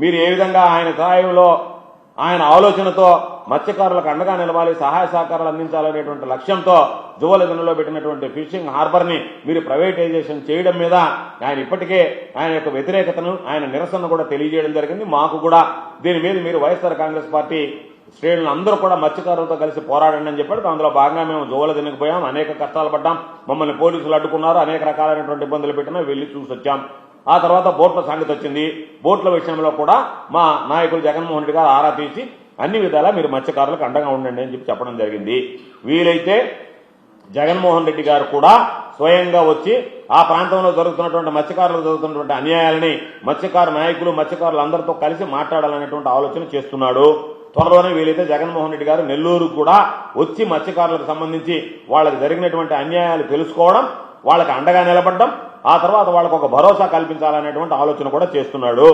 మీరు ఏ విధంగా ఆయన సహాయంలో ఆయన ఆలోచనతో మత్స్యకారులకు అండగా నిలవాలి, సహాయ సహకారాలు అందించాలనేటువంటి లక్ష్యంతో జువలదిన్నలో పెట్టినటువంటి ఫిషింగ్ హార్బర్ ని మీరు ప్రైవేటైజేషన్ చేయడం మీద ఆయన ఇప్పటికే ఆయన యొక్క వ్యతిరేకతను, ఆయన నిరసన కూడా తెలియజేయడం జరిగింది. మాకు కూడా దీని మీద మీరు వైఎస్ఆర్ కాంగ్రెస్ పార్టీ శ్రేణులు అందరూ కూడా మత్స్యకారులతో కలిసి పోరాడండి అని చెప్పాడు. అందులో భాగంగా మేము జువలదిన్నకు పోయాం, అనేక కష్టాలు పడ్డాం, మమ్మల్ని పోలీసులు అడ్డుకున్నారు, అనేక రకాలైనటువంటి ఇబ్బందులు పెట్టినా వెళ్లి చూసి వచ్చాం. ఆ తర్వాత బోట్ల సంగతి వచ్చింది. బోట్ల విషయంలో కూడా మా నాయకులు జగన్మోహన్ రెడ్డి గారు ఆరా తీసి అన్ని విధాలా మీరు మత్స్యకారులకు అండగా ఉండండి అని చెప్పి చెప్పడం జరిగింది. వీలైతే జగన్మోహన్ రెడ్డి గారు కూడా స్వయంగా వచ్చి ఆ ప్రాంతంలో జరుగుతున్నటువంటి మత్స్యకారులకు జరుగుతున్నటువంటి అన్యాయాలని మత్స్యకారు నాయకులు, మత్స్యకారులందరితో కలిసి మాట్లాడాలనేటువంటి ఆలోచన చేస్తున్నాడు. త్వరలోనే వీలైతే జగన్మోహన్ రెడ్డి గారు నెల్లూరు కూడా వచ్చి మత్స్యకారులకు సంబంధించి వాళ్ళకి జరిగినటువంటి అన్యాయాలు తెలుసుకోవడం, వాళ్ళకి అండగా నిలబడడం, ఆ తర్వాత వాళ్ళకు ఒక భరోసా కల్పించాలనేటువంటి ఆలోచన కూడా చేస్తున్నాడు.